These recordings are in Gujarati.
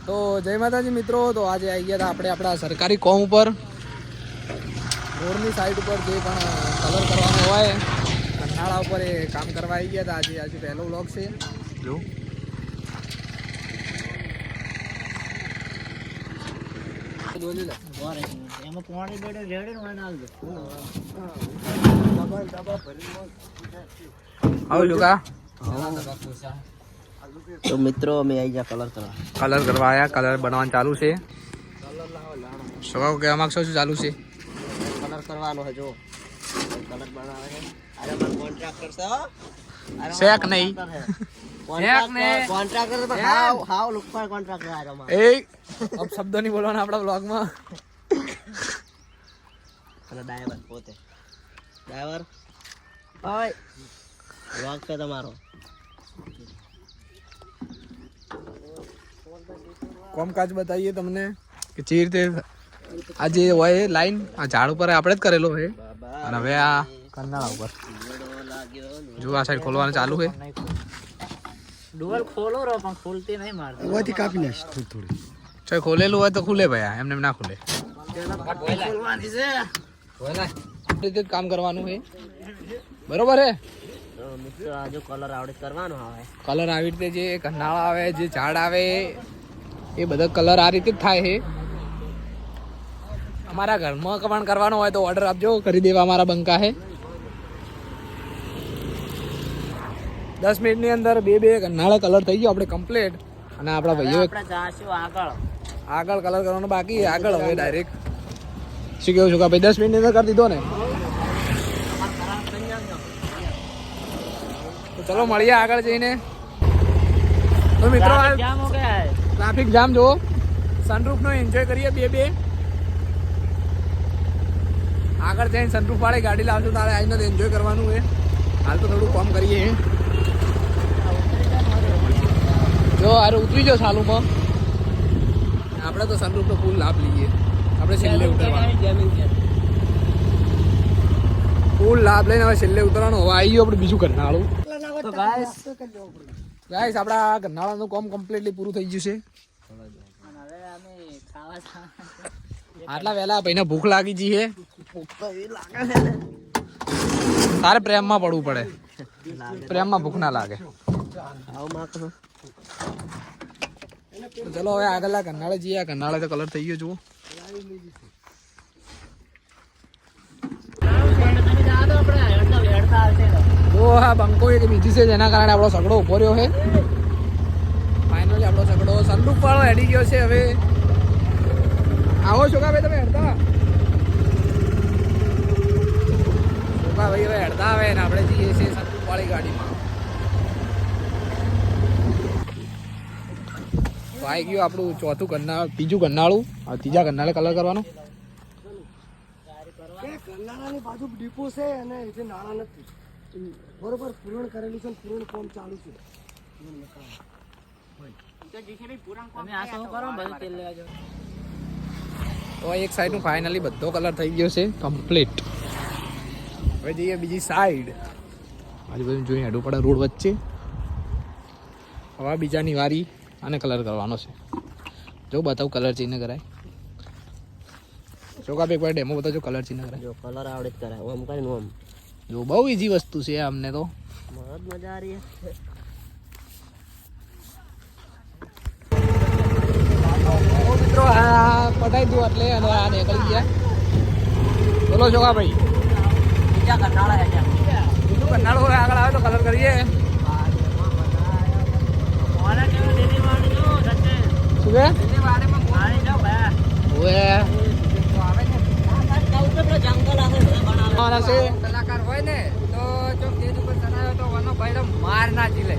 તો જય માતાજી મિત્રો, તો આજે આવી ગયા હતા આપણે આપણા સરકારી કોમ ઉપર રોડની સાઈડ ઉપર જે પણ કલર કરવાનો હોય કન્નાળા ઉપર એ કામ કરવા આવી ગયા હતા. આજે પહેલો વ્લોગ છે. જો તો મિત્રો અમે આવી ગયા કલર કરવા આવ્યા. કલર બનાવવાનું ચાલુ છે. શું કહેવા માંગશો? શું ચાલુ છે? કલર કરવાનો છે. જો કલર બનાવે છે. અરે મારો કોન્ટ્રાક્ટર છે. શેક નહીં કોન્ટ્રાક્ટર પર હાવ લુકફાર કોન્ટ્રાક્ટર આ રમા એ અબ શબ્દો નહીં બોલવાના આપણા બ્લોગમાં. અને ડ્રાઈવર પોતે ડ્રાઈવર ઓય વ્લોગ છે તમારો. કોમકાજ બતાવીએ તમને કે જે રીતે આ જે હોય લાઈન આ ઝાડ ઉપર આપણે જ કરેલો છે અને હવે આ કન્નાળા ઉપર જો આ સાઈડ ખોલવાનું ચાલુ છે. ડુઅલ ખોલો રો પણ ખોલતી નહીં મારતી. ઓથી કાપી નાખ થોડી ચાલ ખોલેલું હોય તો ખુલે ભાઈ, એમને ના ખુલે. ખોલવાની છે. રીતે જ કામ કરવાનું છે, બરોબર છે. તો મિત્રો આ જો કલર આવડે કરવાનો આવે. કલર આવી રીતે જે કન્નાળા આવે, જે ઝાડ આવે એ બધા કલર આ રીતે જ થાય છે. અમારા ઘરમાં પણ કરવાનો હોય તો ઓર્ડર આપજો, કરી દેવા. અમારા બંકા છે. 10 મિનિટની અંદર બે કન્નાળા કલર થઈ ગયો આપણે કમ્પ્લીટ. અને આપણા ભાઈઓ આગળ કલર કરવાનો બાકી. આગળ હવે ડાયરેક્ટ શું કેવું છું કે ભાઈ 10 મિનિટની અંદર કરી દીધો ને. તો ચલો મળીએ આગળ જઈને. તો મિત્રો ટ્રાફિક જામ જો સનરૂફ નો એન્જોય કરીએ. બે આગળ જઈને સનરૂફ વાળી ગાડી લાવજો તારે આવીને એન્જોય કરવાનું છે. હાલ તો થોડું કામ કરીએ. જો અરે ઉતરી જાઓ સાલુમાં. આપણે તો સનરૂફ નો ફૂલ લાભ લઈએ. આપણે છેલ્લે ઉતરવાનું ફૂલ લાભ લઈને હવે છેલ્લે ઉતરવાનું. હવે આવી ગયું આપણે બીજું કન્નાળું. તો ગાઈસ આપણા કન્નાળાનું કામ કમ્પ્લીટલી પૂરું થઈ ગયું છે. આટલા વહેલા ભાઈને ભૂખ લાગી ગઈ છે. તારે પ્રેમમાં પડવું પડે. પ્રેમમાં ભૂખ ના લાગે. તો ચલો હવે આગળના કન્નાળે જઈએ. આ કન્નાળે તો કલર થઈ ગયો જુઓ. જો આ બંકો એક બીજી છે જેના કારણે આપણો સગડો ઉભો રહ્યો છે. ફાઇનલી આપણો સગડો સનરૂફ વાળો હેડી ગયો છે. હવે આવો છોકા ભાઈ, તમે હેડતા છોકા ભાઈ હવે હેડતા આવે ને આપણે જઈએ છીએ સનરૂફ વાળી ગાડીમાં. તો આવી ગયું આપણું ચોથું કન્નાળ, બીજું કન્નાળું. હવે ત્રીજા કન્નાળે કલર કરવાનો. કન્નાળાની બાજુ ડીપો છે અને જે નાળા નથી બરોબર પૂરણ કરેલું છે. પૂરણ કામ ચાલુ છે. તો એક સાઈડ નું ફાઇનલી બધો કલર થઈ ગયો છે કમ્પ્લીટ. હવે જઈએ બીજી સાઈડ. આજુબાજુ જોઈ હેડું પડે રોડ વચ્ચે. હવે બીજાની વારી અને કલર કરવાનો છે. જો બતાવું કલર ચેન્જ કરાય. ચોકા એક વાર ડેમો બતાવજો કલર ચેન્જ કરાય. જો કલર આવડે જ કરાય. ઓમ કરીને ઓમ. જો બહુ ઈઝી વસ્તુ છે અમને તો. बहुत मजा आ रही है. મિત્રો આ પટાઈ દો એટલે અને આ નીકળી ગયા. બોલો છોકા ભાઈ, બીજા કન્નાળા હે ત્યાં. બીજું કન્નાળું હવે આગળ આવે તો કલર કરીએ. શું કે કલાકાર હોય ને તો જો તેજ ઉપર ચડાયો તો વાનો ભાઈ માર ના જીલે.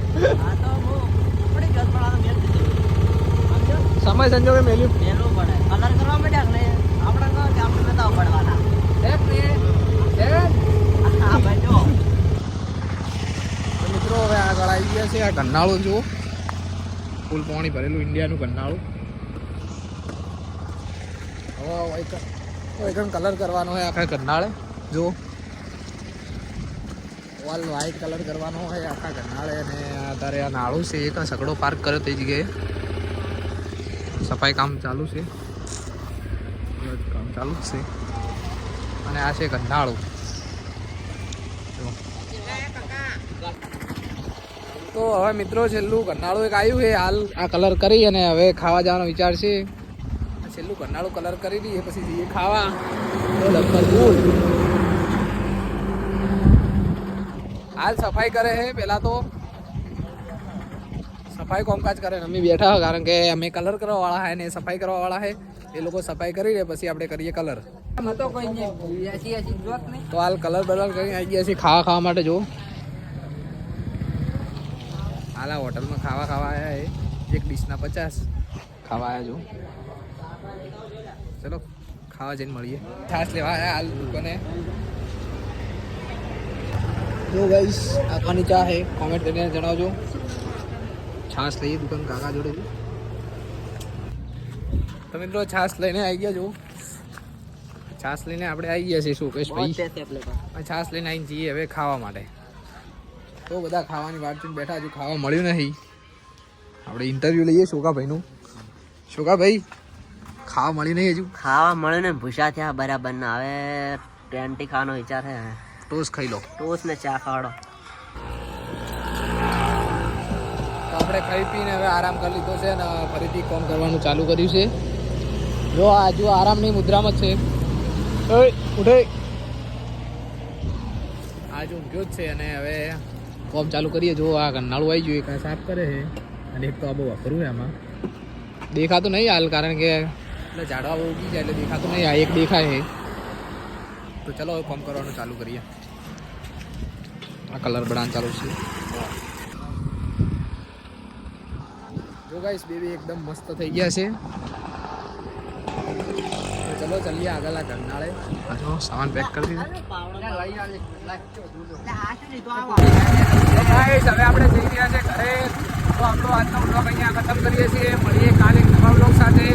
સમય સંજોગે મેલ્યું પડે કલર કરવા માંડ્યા ને આપણે નતા પડવાના. મિત્રો હવે આગળ આવી ગયા છે. આ કન્નાળું જુઓ, ફૂલ પાણી ભરેલું ઇન્ડિયાનું કન્નાળું. હવે કલર કરવાનો હોય આખા કન્નાળે. જો ઓલ વ્હાઈટ કલર કરવાનો હોય આખા કન્નાળે. અને અત્યારે આ નાળું છે એક સગડો પાર્ક કર્યો તે જગ્યાએ. સફાઈ કામ ચાલુ છે, કામ ચાલુ જ છે. અને આ છે ગંધાળું. તો હવે મિત્રો છેલ્લું ગંધાળું એક આવ્યું છે હાલ. આ કલર કરી અને હવે ખાવા જવાનો વિચાર છે. છેલ્લું ગંધાળું કલર કરી દઈએ પછી જઈએ ખાવા. હાલ સફાઈ કરે છે. પેલા તો સફાઈ કામકાજ કરે, અમે બેઠા હોય કારણ કે અમે કલર કરવા વાળા હે ને સફાઈ કરવા વાળા હે. એ લોકો સફાઈ કરી દે પછી આપણે કરીએ કલર. તો હાલ કલર બલર કરીને આવી ગયા છીએ ખાવા માટે. જો હાલ આ હોટલમાં ખાવા આવ્યા હે. એક ડીશના 50 ખાવા આવ્યા. જો ચલો ખાવા જઈને મળીએ. છાશ લેવા આવ્યા હાલ દુકાને. જો ગાઈસ આ કોની ચા હે કોમેન્ટ કરીને જણાવજો. છાશ લઈએ દુકાન કાકા જોડેથી. તો મિત્રો છાશ લઈને આવી ગયા. જો છાશ લઈને આપણે આવી ગયા છીએ સુકેશભાઈ. છાશ લઈને આવીને જઈએ હવે ખાવા માટે. તો બધા ખાવાની વાત જોઈને બેઠા. હજુ ખાવા મળ્યું નહીં. આપણે ઇન્ટરવ્યૂ લઈએ શોકાભાઈનું. શોકાભાઈ ખાવા મળી નહીં હજુ? ખાવા મળે ને ભૂસા થયા બરાબર ના. હવે ટેન્ટી ખાવાનો વિચાર છે. ટોસ ખાઈ લો. ટોસ ને ચા ખાવાડો. તો આપણે ખાઈ પીને હવે આરામ કરી લીધો છે અને ફરીથી કામ કરવાનું ચાલુ કર્યું છે. જો આજુ આરામની મુદ્રામાં જ છે. ઉઠે આજુ ઊંઘ્યો જ છે અને હવે કામ ચાલુ કરીએ. જો આ ગન્નાળું આવી ગયું. એક આ સાફ કરે છે અને એક તો આ બહુ વાપરું છે. આમાં દેખાતું નહીં હાલ કારણ કે એટલે ઝાડવા બહુ ઉગી જાય એટલે દેખાતું નહીં. આ એક દેખાય છે. તો ચલો હવે કામ કરવાનું ચાલુ કરીએ. આ કલર બનાવવાનું ચાલુ છે. જો ગાઈસ બેબી એકદમ મસ્ત થઈ ગયા છે. તો ચલો ચલીએ આગળ આ ગરનાળે. જો સામાન પેક કરી દીધું. હવે આપણે જઈ રહ્યા છે ઘરે. તો આપણો આજનો બ્લોગ અહીંયા ખતમ કરીએ છીએ. મળીએ કાલે એક નવા બ્લોગ સાથે.